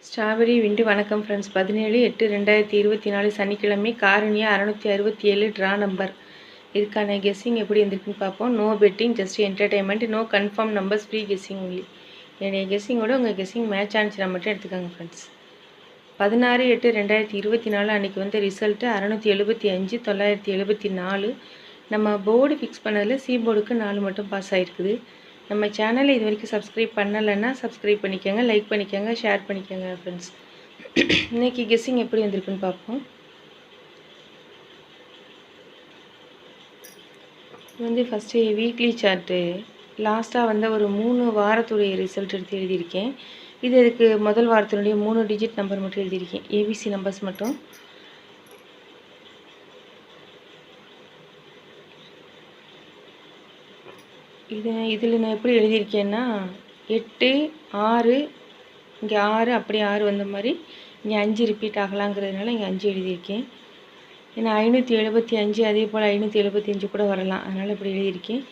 Strawberry விண்டு வணக்கம் friends. 17/8/2024 சனிக்கிழமை. காரணியா 667 ட்ரா நம்பர். இதுக்கான கெஸ்ஸிங் எப்படி இருந்திருக்குன்னு பார்ப்போம். No betting, just entertainment, no confirm numbers, free guessing only. என்னுடைய கெஸ்ஸிங்கோட உங்கள் கெஸ்ஸிங் மேட்ச் ஆனிச்சுனா மட்டும் எடுத்துக்காங்க ஃப்ரெண்ட்ஸ். 16/8/2024 அன்றைக்கி வந்து ரிசல்ட்டு 675 974. நம்ம போர்டு ஃபிக்ஸ் பண்ணதில் சி போர்டுக்கு 4 மட்டும் பாஸ் ஆகிருக்குது. நம்ம சேனலை இது வரைக்கும் சப்ஸ்கிரைப் பண்ணலைன்னா சப்ஸ்கிரைப் பண்ணிக்கோங்க, லைக் பண்ணிக்கோங்க, ஷேர் பண்ணிக்கோங்க ஃப்ரெண்ட்ஸ். இன்றைக்கி கெஸ்ஸிங் எப்படி வந்திருக்குன்னு பார்ப்போம். வந்து ஃபஸ்ட்டு வீக்லி சார்ட்டு லாஸ்ட்டாக வந்த ஒரு 3 வாரத்துடைய ரிசல்ட் எடுத்து எழுதியிருக்கேன். இதுக்கு முதல் வாரத்தினுடைய 3 டிஜிட் நம்பர் மட்டும் எழுதியிருக்கேன், ஏபிசி நம்பர்ஸ் மட்டும். இதில் நான் எப்படி எழுதியிருக்கேன்னா 8 6, இங்கே 6, அப்படி 6 வந்த மாதிரி இங்கே 5 ரிப்பீட் ஆகலாங்கிறதுனால இங்கே 5 எழுதியிருக்கேன். ஏன்னா 575 அதே போல் 575 கூட வரலாம், அதனால் இப்படி எழுதியிருக்கேன்.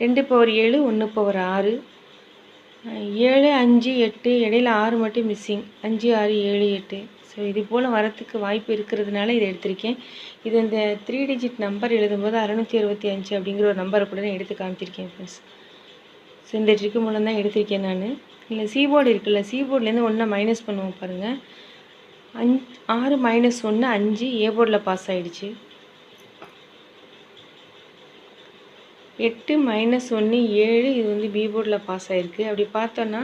2/7 1/6 7 5 8 இடையில 6 மட்டும் மிஸ்ஸிங், 5 6 7 8. ஸோ இது போல் வரத்துக்கு வாய்ப்பு இருக்கிறதுனால இதை எடுத்திருக்கேன். இது இந்த 3 டிஜிட் நம்பர் எழுதும்போது 665 அப்படிங்கிற ஒரு நம்பரை கூட நான் எடுத்து காமிச்சிருக்கேன் ஃப்ரெண்ட்ஸ். ஸோ இந்த ட்ரிக்கு மூலம் தான் எடுத்திருக்கேன் நான். இல்லை சிபோர்டு இருக்குல்ல, சிபோர்ட்லேருந்து 1 மைனஸ் பண்ணுவோம் பாருங்கள். 6 - 1 5 ஏ போர்டில் பாஸ் ஆகிடுச்சு. 8 - 1 7 இது வந்து பி போர்டில் பாஸ் ஆகிருக்கு. அப்படி பார்த்தோன்னா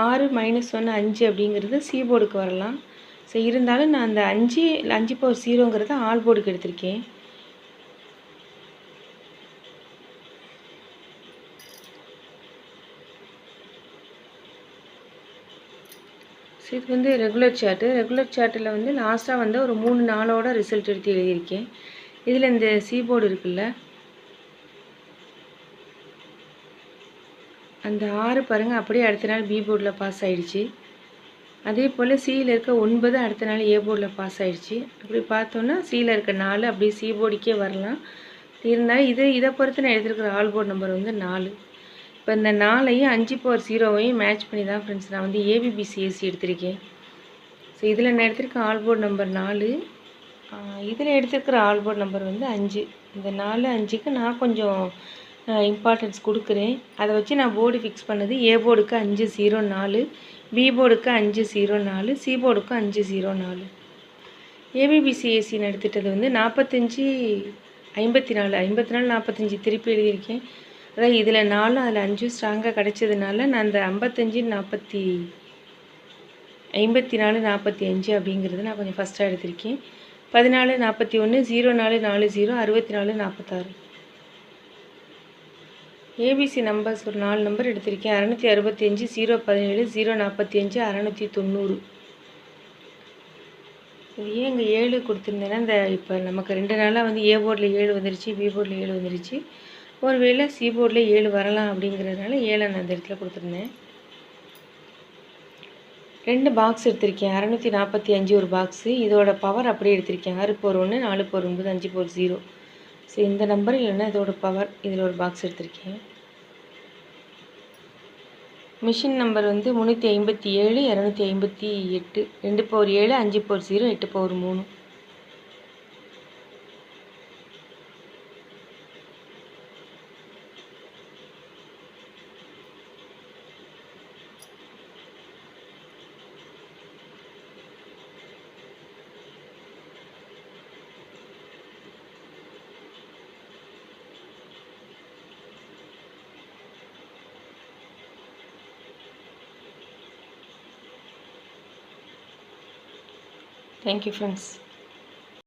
6 - 1 5 அப்படிங்கிறது சி போர்டுக்கு வரலாம். ஸோ இருந்தாலும் நான் அந்த 5/0ங்கிறத ஆல் போர்டுக்கு எடுத்திருக்கேன். ஸோ இது வந்து ரெகுலர் சார்ட்டு. ரெகுலர் சார்ட்டில் வந்து லாஸ்ட்டாக வந்து ஒரு 3 நாளோட ரிசல்ட் எடுத்து எழுதியிருக்கேன். இதில் இந்த சி போர்டு இருக்குல்ல, அந்த 6 பாருங்கள் அப்படியே அடுத்த நாள் பி போர்டில் பாஸ் ஆகிடுச்சு. அதே போல் சியில் இருக்க 9 அடுத்த நாள் ஏ போர்டில் பாஸ் ஆகிடுச்சு. அப்படி பார்த்தோன்னா சியில் இருக்க 4 அப்படியே சி போர்டுக்கே வரலாம். இருந்தாலும் இதை பொறுத்து நான் எடுத்துருக்கிற ஆல் போர்டு நம்பர் வந்து 4. இப்போ இந்த 4ஐயும் 5/0வையும் மேட்ச் பண்ணி தான் ஃப்ரெண்ட்ஸ் நான் வந்து ஏபிபிசிஎஸ்சி எடுத்திருக்கேன். ஸோ இதில் நான் எடுத்திருக்கேன் ஆல் போர்டு நம்பர் 4. இதில் எடுத்திருக்கிற ஆல் போர்டு நம்பர் வந்து 5. இந்த 4 5க்கு நான் கொஞ்சம் இம்பார்ட்டன்ஸ் கொடுக்குறேன். அதை வச்சு நான் போர்டு ஃபிக்ஸ் பண்ணது ஏ போர்டுக்கு 504, பி போர்டுக்கு 504, சி போர்டுக்கு 504. ஏபிபிசிஎஸ்சின்னு எடுத்துகிட்டது வந்து 45 54 54 45 திருப்பி எழுதியிருக்கேன். அதாவது இதில் 4 அதில் 5 ஸ்ட்ராங்காக கிடச்சதுனால நான் அந்த 55 54 45 அப்படிங்கிறது நான் கொஞ்சம் ஃபஸ்ட்டாக எடுத்திருக்கேன். 14 41 04 40 64 46. ஏபிசி நம்பர்ஸ் ஒரு 4 நம்பர் எடுத்திருக்கேன். 665 017 045 690. ஏன் இங்கே 7 கொடுத்துருந்தேன்னா இந்த இப்போ நமக்கு 2 நாளாக வந்து ஏ போர்டில் 7 வந்துருச்சு, பி போர்டில் 7 வந்துருச்சு. ஒருவேளை சி போர்டில் 7 வரலாம் அப்படிங்கிறதுனால 7 நான் அந்த இடத்துல கொடுத்துருந்தேன். 2 பாக்ஸ் எடுத்திருக்கேன். 645 ஒரு பாக்ஸு. இதோட பவர் அப்படியே எடுத்திருக்கேன். 6/1 4/9 5/0. ஸோ இந்த நம்பர் இல்லைன்னா இதோட பவர் இதில் ஒரு பாக்ஸ் எடுத்திருக்கேன். மிஷின் நம்பர் வந்து 357 258 2/7 5/0 8/3. Thank you friends.